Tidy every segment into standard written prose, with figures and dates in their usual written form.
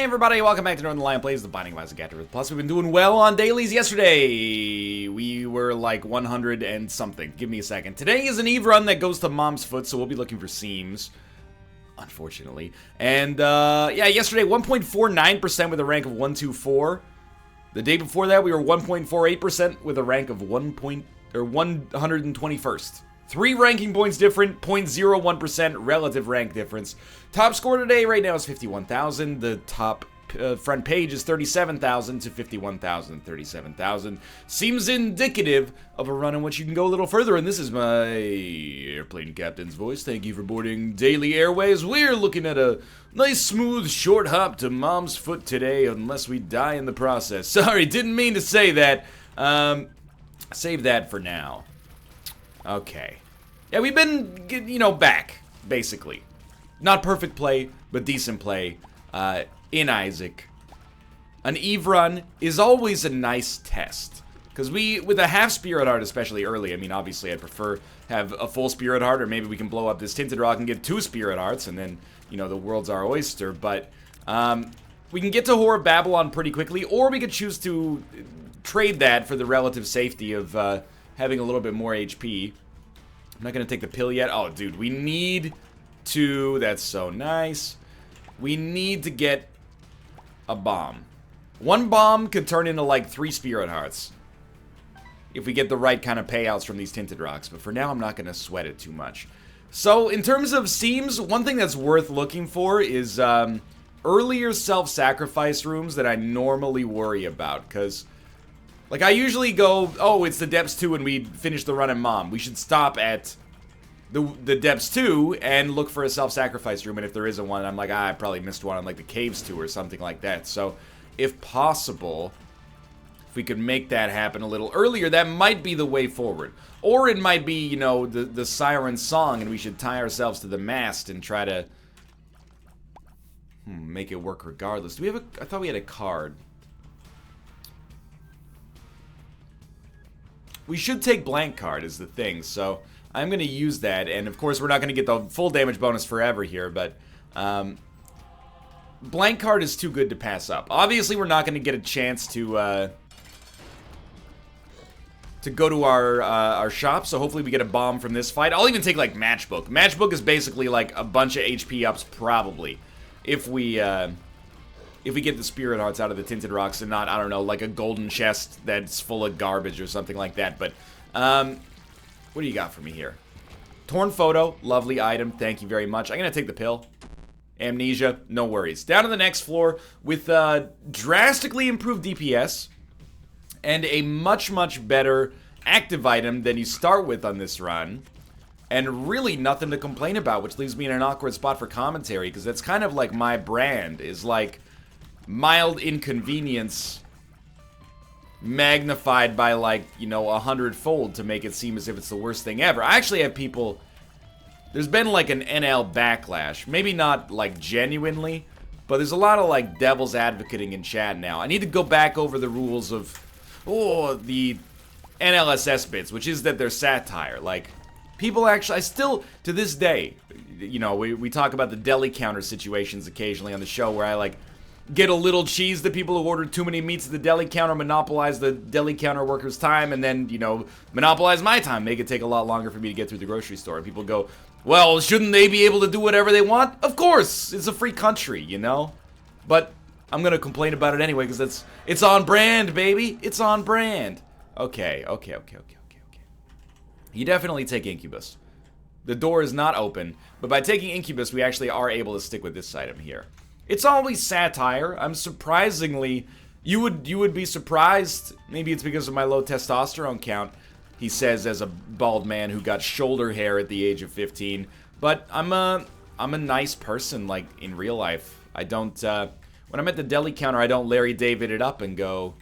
everybody, welcome back to Northernlion Plays the Binding of Isaac Afterbirth. Plus, we've been doing well on dailies yesterday. We were like 100 and something. Give me a second. Today is an Eve run that goes to Mom's Foot, so we'll be looking for seams. Unfortunately. And, yeah, yesterday 1.49% with a rank of 124. The day before that, we were 1.48% with a rank of 121st. 3 ranking points different, 0.01% relative rank difference. Top score today right now is 51,000. The top front page is 37,000 to 51,000, 37,000. Seems indicative of a run in which you can go a little further, and this is my airplane captain's voice. Thank you for boarding Daily Airways. We're looking at a nice, smooth, short hop to Mom's Foot today, unless we die in the process. Sorry, didn't mean to say that. Save that for now. Okay. Yeah, we've been, you know, back, basically. Not perfect play, but decent play in Isaac. An Eve run is always a nice test. Because with a half Spirit Heart, especially early, I mean, obviously I'd prefer have a full Spirit Heart, or maybe we can blow up this Tinted Rock and get 2 Spirit Hearts, and then, you know, the world's our oyster. But we can get to Whore of Babylon pretty quickly, or we could choose to trade that for the relative safety of having a little bit more HP. I'm not going to take the pill yet. Oh, dude, we need to... That's so nice. We need to get a bomb. 1 bomb could turn into, like, 3 Spirit Hearts. If we get the right kind of payouts from these Tinted Rocks. But for now, I'm not going to sweat it too much. So, in terms of seams, one thing that's worth looking for is earlier self-sacrifice rooms that I normally worry about. Because... like, I usually go, oh, it's the Depths 2 and we finish the run in Mom. We should stop at the Depths 2 and look for a self-sacrifice room, and if there isn't one, I'm like, I probably missed one on, like, the Caves 2 or something like that. So, if possible, if we could make that happen a little earlier, that might be the way forward. Or it might be, you know, the Siren Song, and we should tie ourselves to the mast and try to make it work regardless. Do we have I thought we had a card. We should take blank card is the thing, so I'm going to use that, and of course we're not going to get the full damage bonus forever here, but blank card is too good to pass up. Obviously we're not going to get a chance to go to our shop, so hopefully we get a bomb from this fight. I'll even take like Matchbook. Matchbook is basically like a bunch of HP ups probably, if we get the Spirit Hearts out of the Tinted Rocks and not, I don't know, like a golden chest that's full of garbage or something like that. But, what do you got for me here? Torn Photo, lovely item, thank you very much. I'm going to take the pill. Amnesia, no worries. Down to the next floor with drastically improved DPS and a much, much better active item than you start with on this run. And really nothing to complain about, which leaves me in an awkward spot for commentary, because that's kind of like my brand, is like... mild inconvenience magnified by, like, you know, 100-fold to make it seem as if it's the worst thing ever. I actually have people... there's been, like, an NL backlash. Maybe not, like, genuinely, but there's a lot of, like, devil's advocating in chat now. I need to go back over the rules of, the NLSS bits, which is that they're satire. Like, people actually... I still, to this day, you know, we talk about the deli counter situations occasionally on the show where I, like... get a little cheese to people who ordered too many meats at the deli counter, monopolize the deli counter workers' time, and then, you know, monopolize my time, make it take a lot longer for me to get through the grocery store. And people go, well, shouldn't they be able to do whatever they want? Of course! It's a free country, you know? But I'm gonna complain about it anyway, because it's on brand, baby! It's on brand! Okay. You definitely take Incubus. The door is not open, but by taking Incubus, we actually are able to stick with this item here. It's always satire. I'm surprisingly... You would be surprised. Maybe it's because of my low testosterone count, he says as a bald man who got shoulder hair at the age of 15. But I'm a nice person, like, in real life. I don't... when I'm at the deli counter, I don't Larry David it up and go,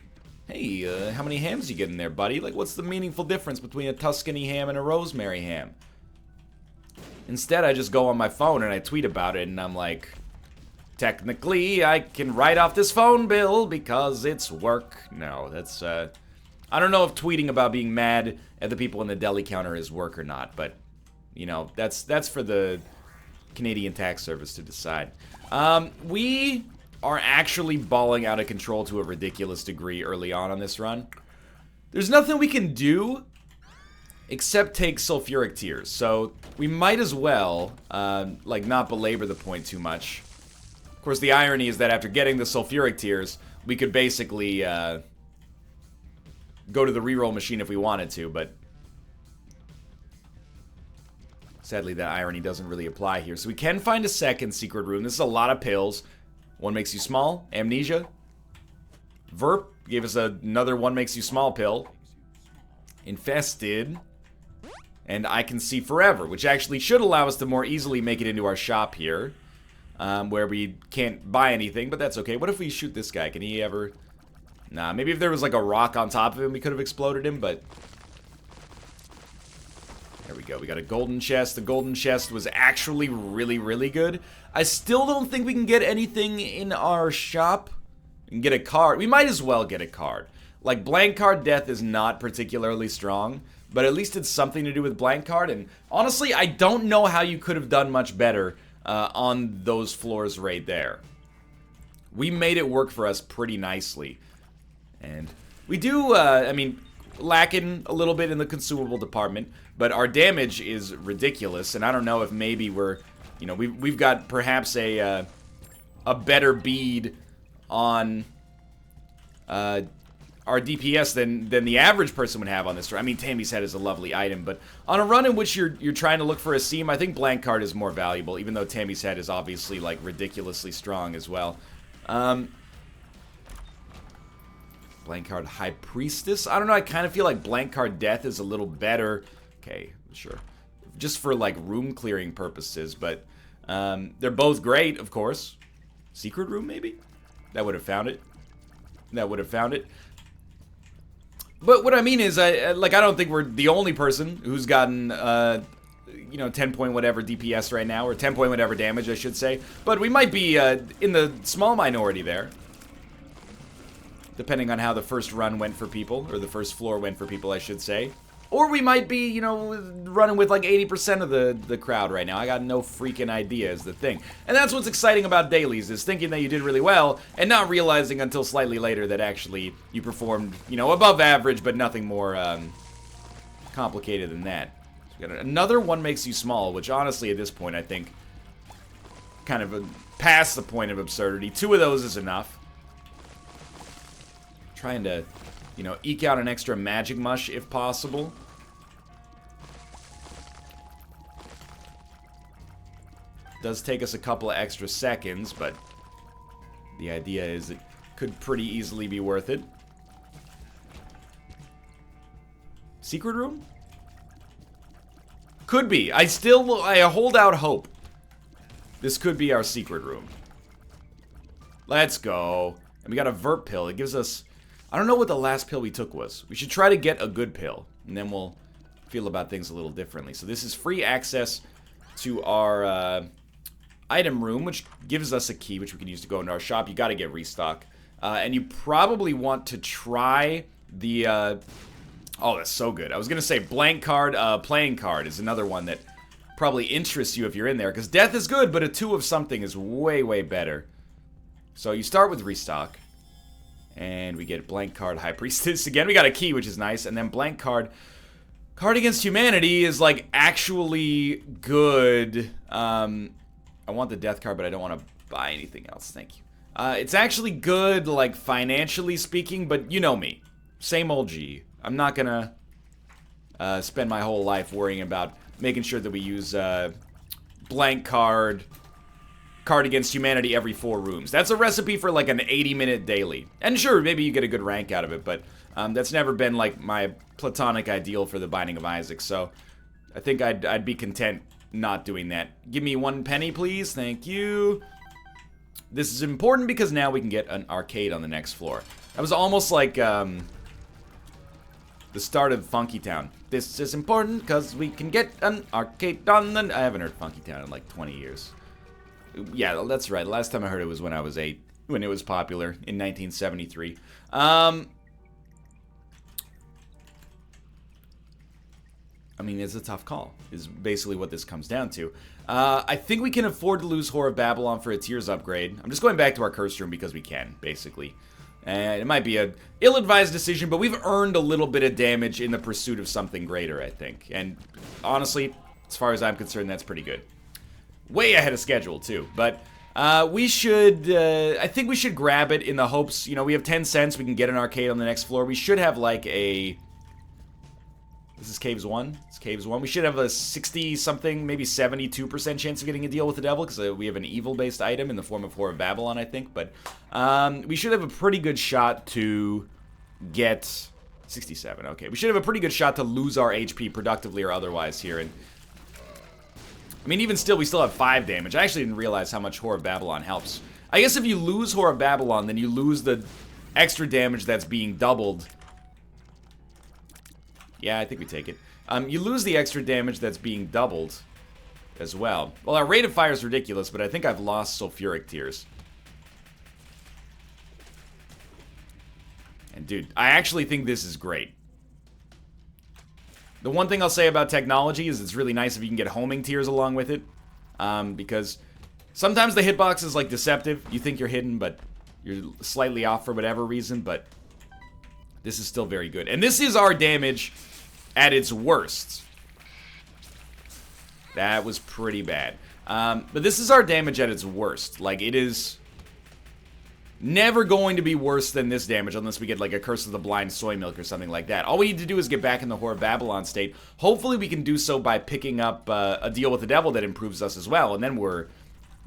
hey, how many hams you getting there, buddy? Like, what's the meaningful difference between a Tuscany ham and a rosemary ham? Instead, I just go on my phone and I tweet about it, and I'm like... technically, I can write off this phone bill because it's work. No, that's, I don't know if tweeting about being mad at the people in the deli counter is work or not, but, you know, that's for the Canadian Tax Service to decide. We are actually balling out of control to a ridiculous degree early on this run. There's nothing we can do except take sulfuric tears, so we might as well, like, not belabor the point too much. Of course, the irony is that after getting the sulfuric tears, we could basically, go to the reroll machine if we wanted to, but sadly that irony doesn't really apply here. So we can find a second secret room. This is a lot of pills. One makes you small, amnesia. Verp gave us another one makes you small pill. Infested. And I can see forever, which actually should allow us to more easily make it into our shop here. Where we can't buy anything, but that's okay. What if we shoot this guy? Can he ever... Nah, maybe if there was like a rock on top of him, we could have exploded him, but... There we go. We got a golden chest. The golden chest was actually really, really good. I still don't think we can get anything in our shop. We can get a card. We might as well get a card. Like, blank card death is not particularly strong, but at least it's something to do with blank card, and honestly, I don't know how you could have done much better on those floors right there. We made it work for us pretty nicely. And we do, I mean, lacking a little bit in the consumable department, but our damage is ridiculous, and I don't know if maybe we're, you know, we've got perhaps a better bead on our DPS than the average person would have on this run. I mean, Tammy's Head is a lovely item, but on a run in which you're trying to look for a seam, I think blank card is more valuable, even though Tammy's Head is obviously, like, ridiculously strong as well. Blank card High Priestess? I don't know, I kind of feel like blank card Death is a little better. Okay, sure. Just for, like, room clearing purposes, but they're both great, of course. Secret room, maybe? That would have found it. That would have found it. But what I mean is, I don't think we're the only person who's gotten, you know, 10 point whatever DPS right now, or 10 point whatever damage, I should say. But we might be in the small minority there. Depending on how the first run went for people, or the first floor went for people, I should say. Or we might be, you know, running with like 80% of the crowd right now. I got no freaking idea is the thing. And that's what's exciting about dailies, is thinking that you did really well, and not realizing until slightly later that actually you performed, you know, above average, but nothing more complicated than that. So we got another one makes you small, which honestly at this point I think kind of past the point of absurdity. 2 of those is enough. Trying to, you know, eke out an extra magic mush if possible. Does take us a couple of extra seconds, but the idea is it could pretty easily be worth it. Secret room? Could be. I hold out hope. This could be our secret room. Let's go. And we got a Vert pill. It gives us... I don't know what the last pill we took was. We should try to get a good pill, and then we'll feel about things a little differently. So this is free access to our item room, which gives us a key, which we can use to go into our shop. You got to get restock. And you probably want to try the... oh, that's so good. I was going to say blank card, playing card is another one that probably interests you if you're in there, because death is good, but a 2 of something is way, way better. So you start with restock. And we get blank card High Priestess. Again, we got a key, which is nice. And then blank card. Card Against Humanity is, like, actually good. I want the death card, but I don't want to buy anything else. Thank you. It's actually good, like, financially speaking, but you know me. Same old G. I'm not gonna spend my whole life worrying about making sure that we use blank card... Card Against Humanity every 4 rooms. That's a recipe for like an 80-minute daily. And sure, maybe you get a good rank out of it, but that's never been like my platonic ideal for the Binding of Isaac, so I think I'd be content not doing that. Give me 1 penny, please. Thank you. This is important because now we can get an arcade on the next floor. That was almost like the start of Funky Town. This is important because we can get an arcade on the... I haven't heard Funky Town in like 20 years. Yeah, that's right. Last time I heard it was when I was 8, when it was popular in 1973. I mean, it's a tough call, is basically what this comes down to. I think we can afford to lose Whore of Babylon for a Tears upgrade. I'm just going back to our Curse Room because we can, basically. And it might be a ill-advised decision, but we've earned a little bit of damage in the pursuit of something greater, I think. And honestly, as far as I'm concerned, that's pretty good. Way ahead of schedule, too. But we should, I think we should grab it in the hopes, you know, we have 10 cents, we can get an arcade on the next floor. We should have like a... This is Caves 1. It's Caves 1. We should have a 60-something, maybe 72% chance of getting a deal with the devil, because we have an evil-based item in the form of Whore of Babylon, I think. But we should have a pretty good shot to get... 67, okay. We should have a pretty good shot to lose our HP productively or otherwise here. And I mean, even still, we still have 5 damage. I actually didn't realize how much Whore of Babylon helps. I guess if you lose Whore of Babylon, then you lose the extra damage that's being doubled. Yeah, I think we take it. You lose the extra damage that's being doubled as well. Well, our rate of fire is ridiculous, but I think I've lost Sulfuric Tears. And dude, I actually think this is great. The one thing I'll say about technology is it's really nice if you can get homing tears along with it. Because sometimes the hitbox is like deceptive. You think you're hidden, but you're slightly off for whatever reason, but this is still very good. And this is our damage at its worst. That was pretty bad. But this is our damage at its worst. Like, it is never going to be worse than this damage unless we get, like, a Curse of the Blind Soy Milk or something like that. All we need to do is get back in the Whore of Babylon state. Hopefully we can do so by picking up a deal with the devil that improves us as well. And then we're,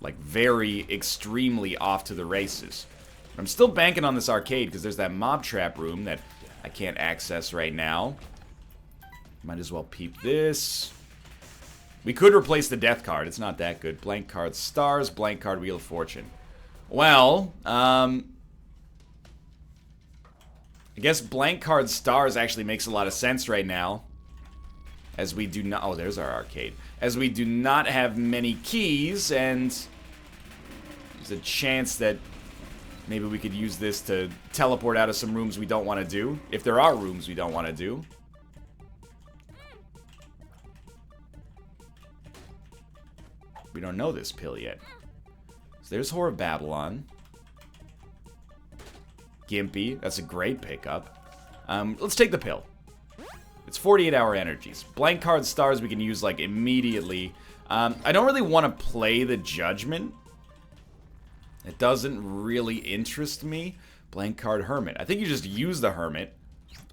like, very extremely off to the races. I'm still banking on this arcade because there's that mob trap room that I can't access right now. Might as well peep this. We could replace the death card. It's not that good. Blank card stars, blank card Wheel of Fortune. Well, I guess blank card stars actually makes a lot of sense right now. As we do not... Oh, there's our arcade. As we do not have many keys, and there's a chance that maybe we could use this to teleport out of some rooms we don't want to do. If there are rooms we don't want to do. We don't know this pill yet. So there's Whore of Babylon. Gimpy. That's a great pickup. Let's take the pill. It's 48-hour energies. Blank card stars we can use, like, immediately. I don't really want to play the Judgment. It doesn't really interest me. Blank card Hermit. I think you just use the Hermit.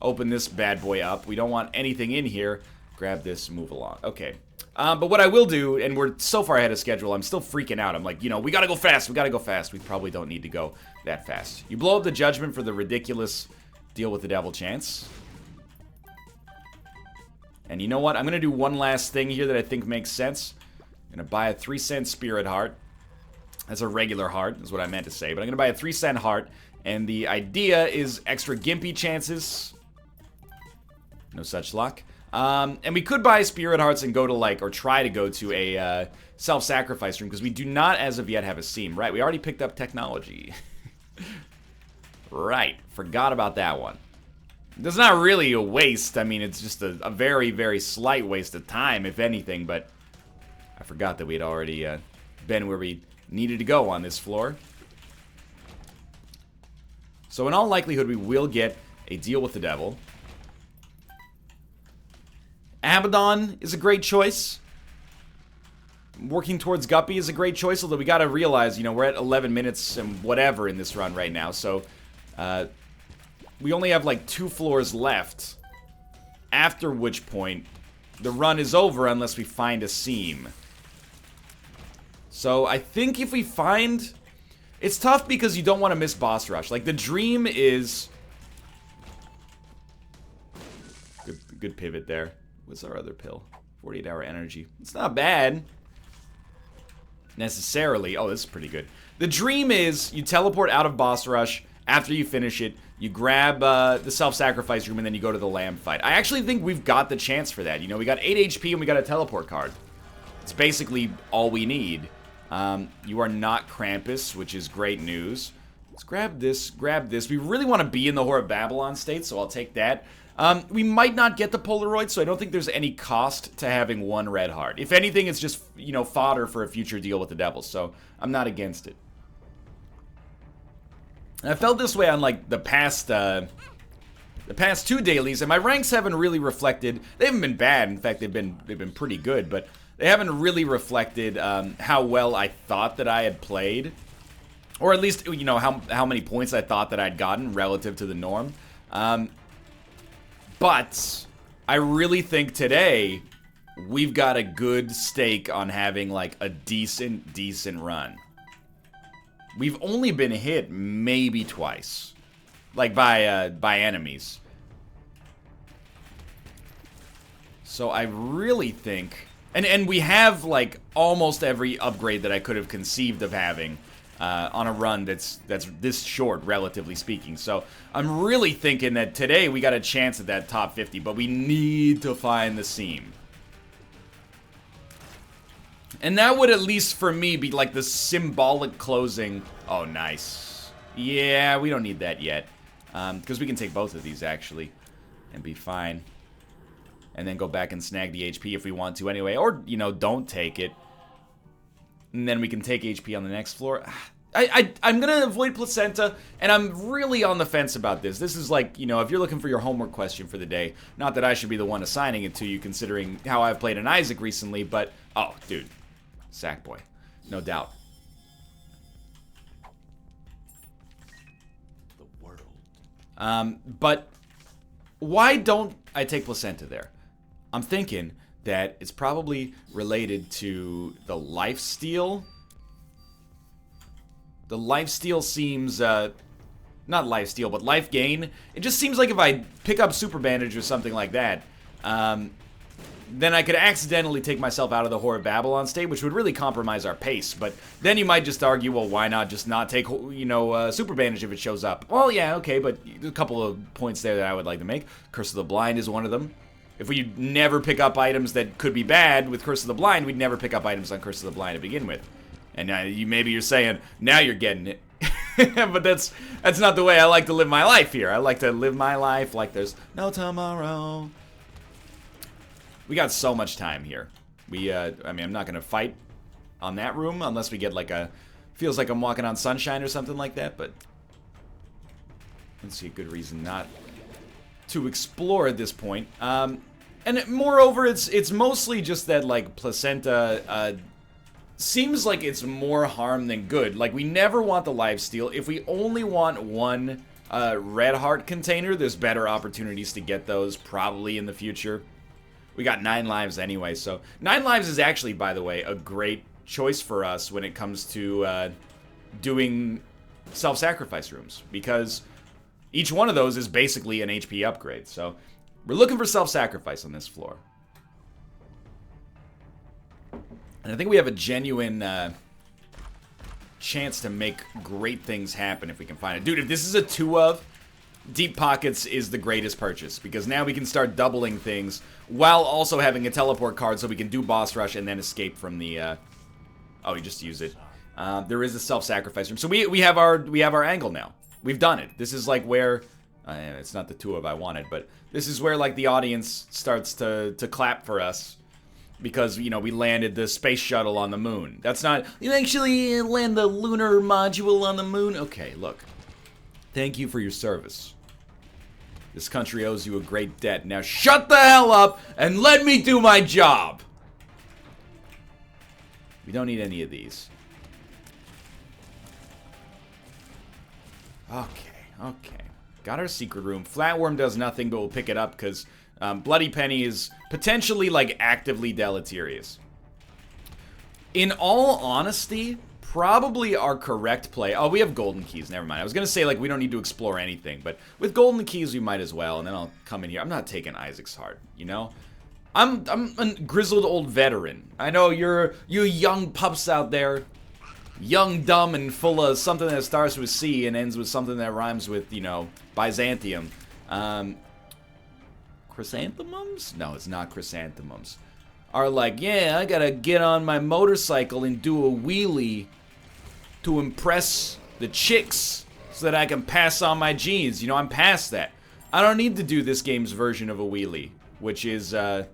Open this bad boy up. We don't want anything in here. Grab this, move along. Okay. But what I will do, and we're so far ahead of schedule, I'm still freaking out. I'm like, you know, we gotta go fast, we gotta go fast. We probably don't need to go that fast. You blow up the Judgment for the ridiculous deal with the devil chance. And you know what? I'm gonna do one last thing here that I think makes sense. I'm gonna buy a 3-cent Spirit Heart. That's a regular heart, is what I meant to say. But I'm gonna buy a 3-cent heart, and the idea is extra gimpy chances. No such luck. And we could buy Spirit Hearts and go to, like, or try to go to a self-sacrifice room, because we do not, as of yet, have a seam. Right, we already picked up technology. Right, forgot about that one. It's not really a waste. I mean, it's just a very, very slight waste of time, if anything, but I forgot that we had already been where we needed to go on this floor. So in all likelihood, we will get a deal with the devil. Abaddon is a great choice. Working towards Guppy is a great choice, although we gotta realize, you know, we're at 11 minutes and whatever in this run right now, so we only have like 2 floors left, after which point the run is over unless we find a seam. So I think if we find... It's tough because you don't want to miss boss rush. Like, the dream is... Good pivot there. What's our other pill? 48-hour energy. It's not bad. Necessarily. Oh, this is pretty good. The dream is you teleport out of boss rush. After you finish it, you grab the self-sacrifice room and then you go to the lamb fight. I actually think we've got the chance for that. You know, we got 8 HP and we got a teleport card. It's basically all we need. You are not Krampus, which is great news. Let's grab this, grab this. We really want to be in the Whore of Babylon state, so I'll take that. We might not get the Polaroid, so I don't think there's any cost to having one red heart. If anything, it's just, you know, fodder for a future deal with the Devils, so I'm not against it. And I felt this way on, like, the past 2 dailies, and my ranks haven't really reflected. They haven't been bad. In fact, they've been pretty good, but they haven't really reflected how well I thought that I had played, or at least, you know, how many points I thought that I'd gotten relative to the norm. But I really think today we've got a good stake on having, like, a decent run. We've only been hit maybe twice, like, by enemies. So I really think, and we have, like, almost every upgrade that I could have conceived of having on a run that's this short, relatively speaking. So I'm really thinking that today we got a chance at that top 50, but we need to find the seam. And that would, at least for me, be like the symbolic closing. Oh, nice. Yeah, we don't need that yet. Because we can take both of these, actually, and be fine. And then go back and snag the HP if we want to anyway. Or, you know, don't take it. And then we can take HP on the next floor. I'm going to avoid Placenta, and I'm really on the fence about this. This is like, you know, if you're looking for your homework question for the day, not that I should be the one assigning it to you, considering how I've played an Isaac recently, but, oh, dude, Sackboy, no doubt. The world. But why don't I take Placenta there? I'm thinking that it's probably related to the lifesteal. The lifesteal seems, not lifesteal, but life gain. It just seems like if I pick up Super Bandage or something like that, then I could accidentally take myself out of the Whore of Babylon state, which would really compromise our pace. But then you might just argue, well, why not just not take, you know, Super Bandage if it shows up? Well, yeah, okay, but a couple of points there that I would like to make. Curse of the Blind is one of them. If we never pick up items that could be bad with Curse of the Blind, we'd never pick up items on Curse of the Blind to begin with. And maybe you're saying, now you're getting it. But that's not the way I like to live my life here. I like to live my life like there's no tomorrow. We got so much time here. I mean, I'm not going to fight on that room unless we get like feels like I'm walking on sunshine or something like that, but I don't see a good reason not to explore at this point. And moreover, it's mostly just that, like, Placenta seems like it's more harm than good. Like, we never want the lifesteal. If we only want one red heart container, there's better opportunities to get those probably in the future. We got 9 lives anyway, so 9 lives is actually, by the way, a great choice for us when it comes to doing self-sacrifice rooms, because each one of those is basically an HP upgrade. So we're looking for self-sacrifice on this floor. And I think we have a genuine chance to make great things happen if we can find it. Dude, if this is a 2 of, Deep Pockets is the greatest purchase, because now we can start doubling things while also having a teleport card so we can do boss rush and then escape from the oh, we just use it. There is a self-sacrifice room. So we have our angle now. We've done it. This is like where it's not the 2 of I wanted, but this is where, like, the audience starts to clap for us, because, you know, we landed the space shuttle on the moon. That's not, you actually land the lunar module on the moon. Okay, look. Thank you for your service. This country owes you a great debt. Now shut the hell up and let me do my job. We don't need any of these. Okay. Got our secret room. Flatworm does nothing, but we'll pick it up because Bloody Penny is potentially, like, actively deleterious. In all honesty, probably our correct play. Oh, we have golden keys. Never mind. I was going to say, like, we don't need to explore anything, but with golden keys, we might as well. And then I'll come in here. I'm not taking Isaac's heart, you know? I'm a grizzled old veteran. I know you young pups out there, young, dumb, and full of something that starts with C and ends with something that rhymes with, you know, Byzantium. Chrysanthemums? No, it's not chrysanthemums. Are like, yeah, I gotta get on my motorcycle and do a wheelie to impress the chicks so that I can pass on my genes. You know, I'm past that. I don't need to do this game's version of a wheelie, which is, okay,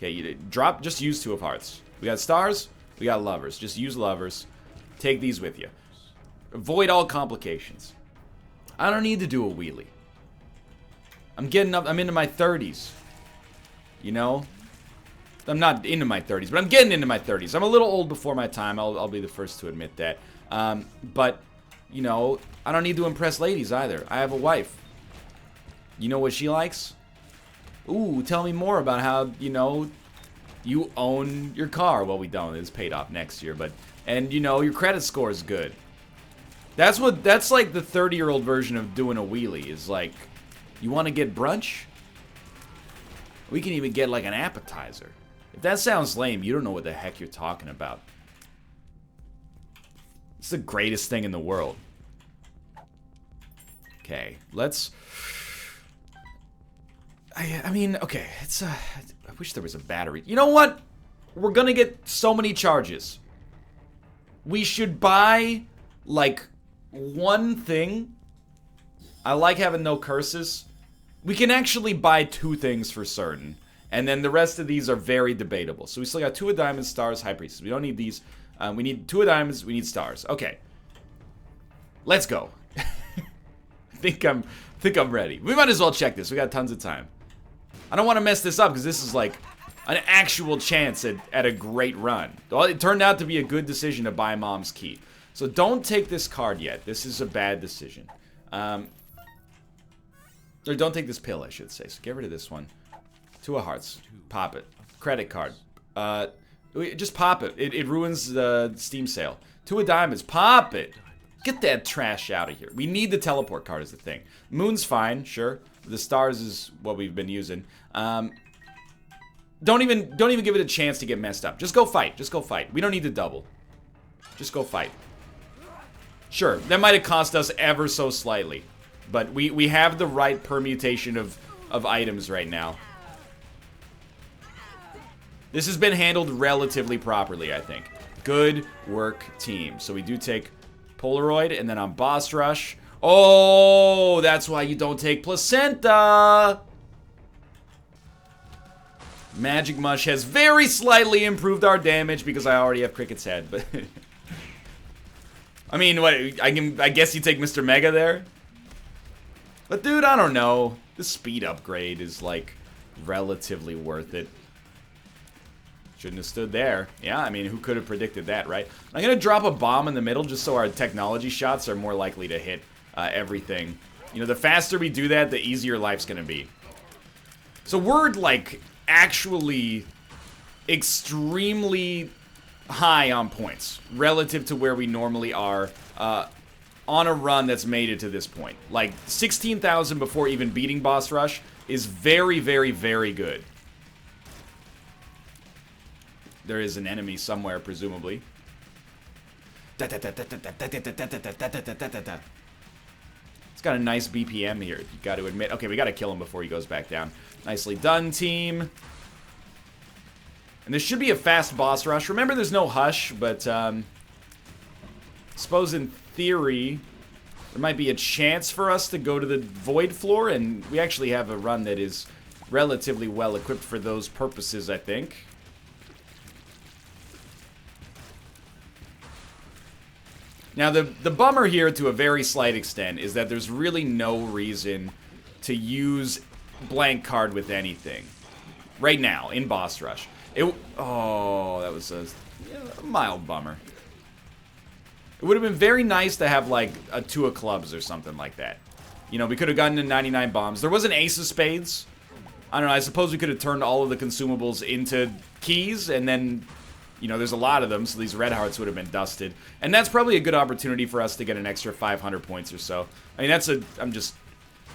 you drop, just use 2 of hearts. We got stars, we got lovers. Just use lovers. Take these with you. Avoid all complications. I don't need to do a wheelie. I'm getting up, I'm into my 30s. You know? I'm not into my 30s, but I'm getting into my 30s. I'm a little old before my time, I'll be the first to admit that. But, you know, I don't need to impress ladies either. I have a wife. You know what she likes? Ooh, tell me more about how, you know, you own your car. Well, we don't. It's paid off next year, but... And, you know, your credit score is good. That's like the 30-year-old version of doing a wheelie. Is like, you want to get brunch? We can even get, like, an appetizer. If that sounds lame, you don't know what the heck you're talking about. It's the greatest thing in the world. Okay, let's... I mean, okay, it's I wish there was a battery. You know what? We're gonna get so many charges. We should buy, like, one thing. I like having no curses. We can actually buy 2 things for certain. And then the rest of these are very debatable. So we still got 2 of diamonds, stars, high priestess. We don't need these. We need 2 of diamonds, we need stars. Okay. Let's go. I think I'm ready. We might as well check this. We got tons of time. I don't want to mess this up because this is like an actual chance at a great run. It turned out to be a good decision to buy Mom's Key. So don't take this card yet. This is a bad decision. Or don't take this pill, I should say. So get rid of this one. 2 of hearts. Pop it. Credit card. Just pop it. It ruins the Steam sale. 2 of diamonds. Pop it. Get that trash out of here. We need the teleport card is the thing. Moon's fine, sure. The stars is what we've been using. Don't even give it a chance to get messed up. Just go fight. Just go fight. We don't need to double. Just go fight. Sure, that might have cost us ever so slightly. But we have the right permutation of items right now. This has been handled relatively properly, I think. Good work, team. So we do take Polaroid, and then on Boss Rush... Oh, that's why you don't take Placenta! Magic Mush has very slightly improved our damage because I already have Cricket's Head, but... I mean, what, I guess you take Mr. Mega there? But dude, I don't know. The speed upgrade is, like, relatively worth it. Shouldn't have stood there. Yeah, I mean, who could have predicted that, right? I'm gonna drop a bomb in the middle just so our technology shots are more likely to hit everything. You know, the faster we do that, the easier life's gonna be. So we're, like, actually extremely high on points relative to where we normally are on a run that's made it to this point. Like, 16,000 before even beating Boss Rush is very, very, very good. There is an enemy somewhere, presumably. It's got a nice BPM here, you got to admit. Okay, we got to kill him before he goes back down. Nicely done, team. And this should be a fast boss rush. Remember, there's no hush, but suppose in theory there might be a chance for us to go to the void floor, and we actually have a run that is relatively well equipped for those purposes, I think. Now, the bummer here, to a very slight extent, is that there's really no reason to use blank card with anything. Right now, in Boss Rush. Oh, that was a mild bummer. It would have been very nice to have, like, a 2 of clubs or something like that. You know, we could have gotten to 99 bombs. There was an ace of spades. I don't know, I suppose we could have turned all of the consumables into keys, and then... You know, there's a lot of them, so these red hearts would have been dusted. And that's probably a good opportunity for us to get an extra 500 points or so. I mean, I'm just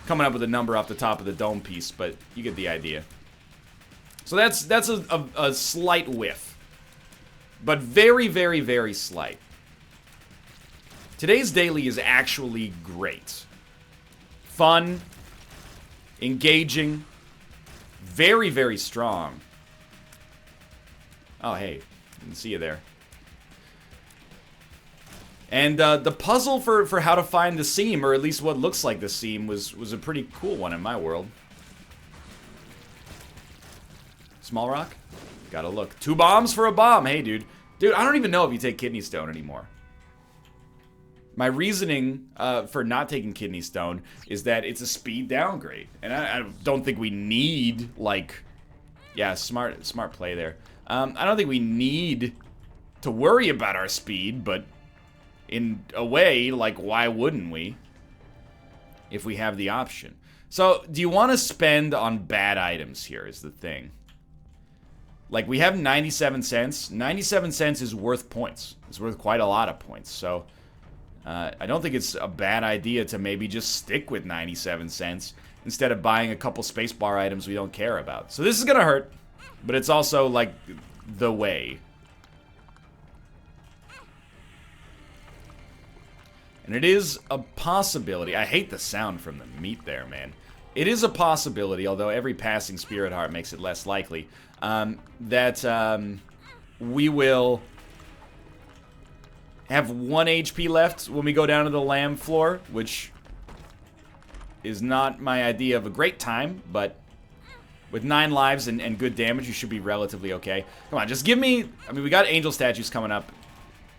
coming up with a number off the top of the dome piece, but you get the idea. So that's a slight whiff. But very, very, very slight. Today's daily is actually great. Fun. Engaging. Very, very strong. Oh, hey. Didn't see you there. And the puzzle for how to find the seam, or at least what looks like the seam, was a pretty cool one in my world. Small rock? Gotta look. 2 bombs for a bomb. Hey, dude. Dude, I don't even know if you take kidney stone anymore. My reasoning for not taking kidney stone is that it's a speed downgrade. And I don't think we need, like... Yeah, smart play there. I don't think we need to worry about our speed, but in a way, like, why wouldn't we? If we have the option. So, do you want to spend on bad items here is the thing. Like, we have 97 cents. 97 cents is worth points. It's worth quite a lot of points. So, I don't think it's a bad idea to maybe just stick with 97 cents instead of buying a couple spacebar items we don't care about. So this is gonna hurt, but it's also, like, the way. And it is a possibility. I hate the sound from the meat there, man. It is a possibility, although every passing Spirit Heart makes it less likely, that we will have 1 HP left when we go down to the lamb floor, which is not my idea of a great time, but with 9 lives and good damage, you should be relatively okay. Come on, just give me... I mean, we got angel statues coming up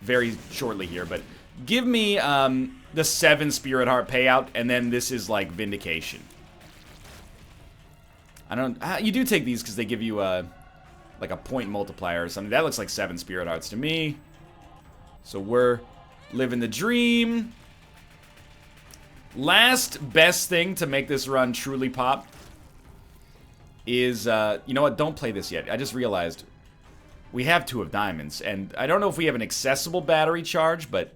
very shortly here, but give me the 7 Spirit Heart payout, and then this is, like, vindication. I don't... you do take these because they give you, like, a point multiplier or something. That looks like 7 Spirit Hearts to me. So we're living the dream. Last best thing to make this run truly pop is, you know what, don't play this yet. I just realized we have 2 of diamonds, and I don't know if we have an accessible battery charge, but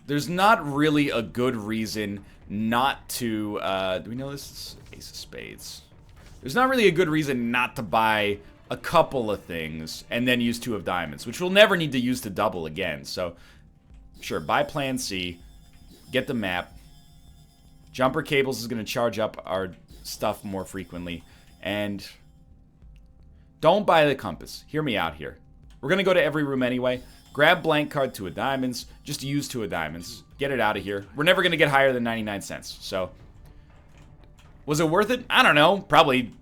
there's not really a good reason not to, do we know this? It's Ace of Spades. There's not really a good reason not to buy a couple of things and then use 2 of diamonds, which we'll never need to use to double again. So, sure, buy Plan C, get the map. Jumper cables is going to charge up our stuff more frequently, and don't buy the compass. Hear me out here. We're going to go to every room anyway. Grab blank card, 2 of diamonds. Just use 2 of diamonds. Get it out of here. We're never going to get higher than 99 cents. So, was it worth it? I don't know. Probably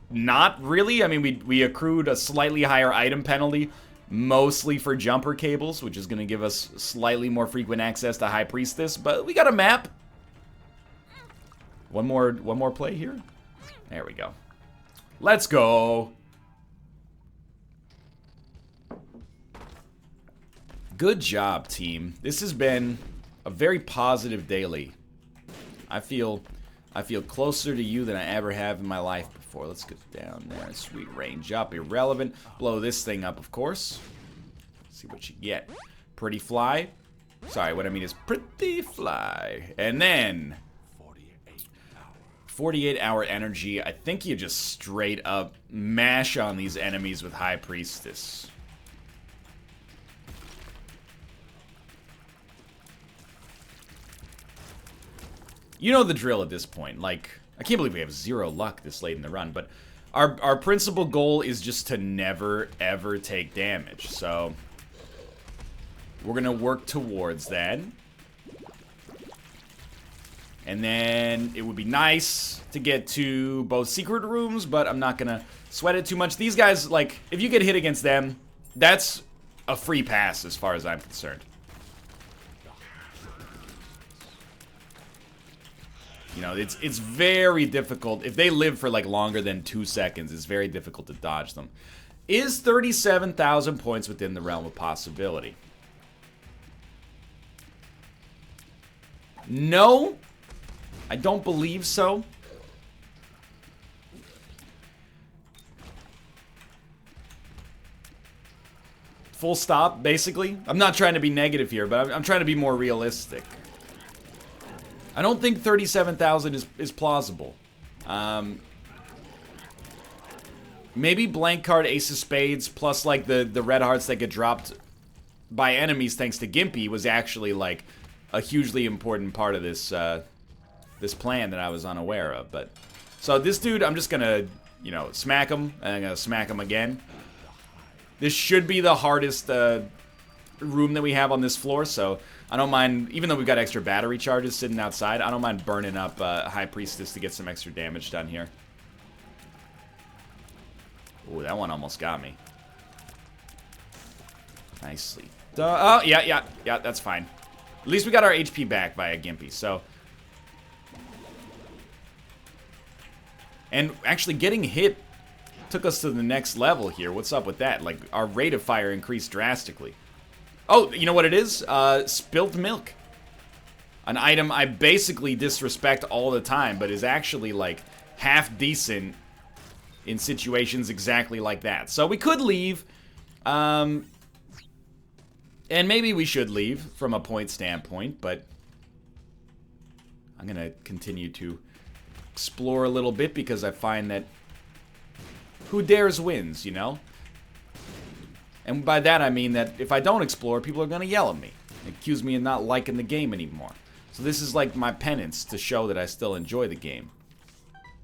not really. I mean, we accrued a slightly higher item penalty, mostly for jumper cables, which is going to give us slightly more frequent access to High Priestess, but we got a map. One more play here. There we go. Let's go. Good job, team. This has been a very positive daily. I feel closer to you than I ever have in my life before. Let's get down there. Sweet range up. Irrelevant. Blow this thing up, of course. See what you get. Pretty fly. Sorry, what I mean is pretty fly. And then 48-hour energy. I think you just straight up mash on these enemies with High Priestess. You know the drill at this point. Like, I can't believe we have 0 luck this late in the run, but our principal goal is just to never, ever take damage. So, we're going to work towards that. And then it would be nice to get to both secret rooms, but I'm not going to sweat it too much. These guys, like, if you get hit against them, that's a free pass as far as I'm concerned. You know, it's very difficult. If they live for, like, longer than 2 seconds, it's very difficult to dodge them. Is 37,000 points within the realm of possibility? No, I don't believe so. Full stop, basically. I'm not trying to be negative here, but I'm trying to be more realistic. I don't think 37,000 is plausible. Maybe blank card Ace of Spades plus, like, the red hearts that get dropped by enemies thanks to Gimpy was actually, like, a hugely important part of this this plan that I was unaware of. But so this dude, I'm just gonna, you know, smack him, and I'm gonna smack him again. This should be the hardest room that we have on this floor, so I don't mind, even though we've got extra battery charges sitting outside, I don't mind burning up High Priestess to get some extra damage done here. Ooh, that one almost got me. Nicely. Oh, yeah, that's fine. At least we got our HP back via Gimpy, so. And actually getting hit took us to the next level here. What's up with that? Like, our rate of fire increased drastically. Oh, you know what it is? Spilt milk. An item I basically disrespect all the time, but is actually, like, half decent in situations exactly like that. So we could leave. And maybe we should leave from a point standpoint, but I'm going to continue to explore a little bit because I find that who dares wins, you know? And by that I mean that if I don't explore, people are going to yell at me, accuse me of not liking the game anymore. So this is like my penance to show that I still enjoy the game.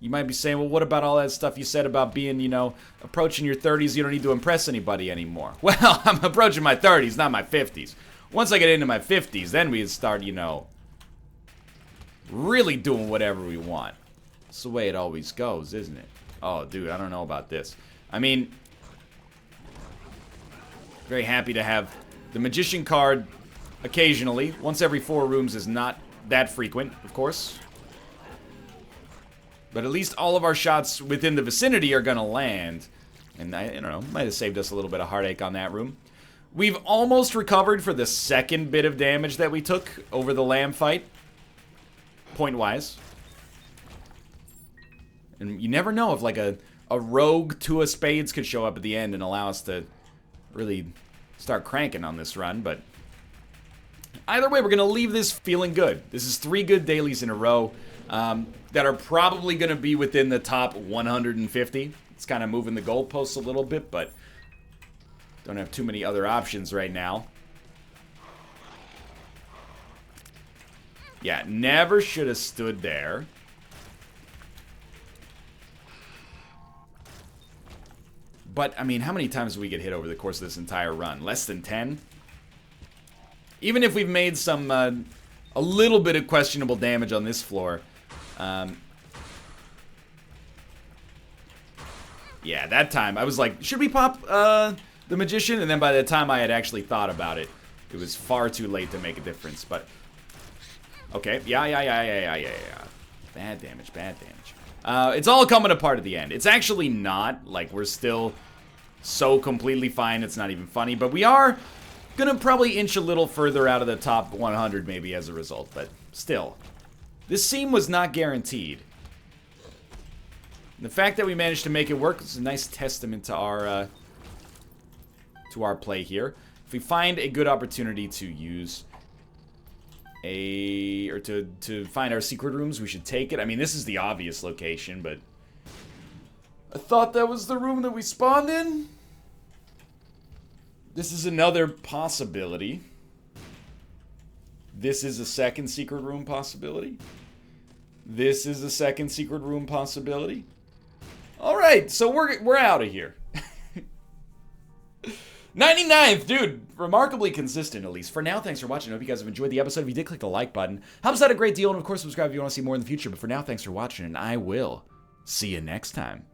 You might be saying, well, what about all that stuff you said about being, you know, approaching your 30s, you don't need to impress anybody anymore? Well, I'm approaching my 30s, not my 50s. Once I get into my 50s, then we start, you know, really doing whatever we want. It's the way it always goes, isn't it? Oh, dude, I don't know about this. I mean, very happy to have the Magician card occasionally. Once every 4 rooms is not that frequent, of course. But at least all of our shots within the vicinity are gonna land. And I don't know, might have saved us a little bit of heartache on that room. We've almost recovered for the second bit of damage that we took over the lamb fight. Point-wise. And you never know if like a rogue 2 of spades could show up at the end and allow us to really start cranking on this run, but either way, we're gonna leave this feeling good. This is 3 good dailies in a row. That are probably going to be within the top 150. It's kind of moving the goalposts a little bit, but don't have too many other options right now. Yeah, never should have stood there. But, I mean, how many times do we get hit over the course of this entire run? Less than 10? Even if we've made some, a little bit of questionable damage on this floor. Yeah, that time I was like, should we pop the Magician? And then by the time I had actually thought about it, it was far too late to make a difference. But okay, yeah. Bad damage, bad damage. It's all coming apart at the end. It's actually not like we're still so completely fine. It's not even funny, but we are gonna probably inch a little further out of the top 100 maybe as a result. But still. This seam was not guaranteed. And the fact that we managed to make it work is a nice testament to our play here. If we find a good opportunity to use to find our secret rooms, we should take it. I mean, this is the obvious location, but I thought that was the room that we spawned in. This is another possibility. This is a second secret room possibility. This is a second secret room possibility. Alright, so we're out of here. 99th, dude. Remarkably consistent, at least. For now, thanks for watching. I hope you guys have enjoyed the episode. If you did, click the like button. Helps out a great deal. And, of course, subscribe if you want to see more in the future. But for now, thanks for watching, and I will see you next time.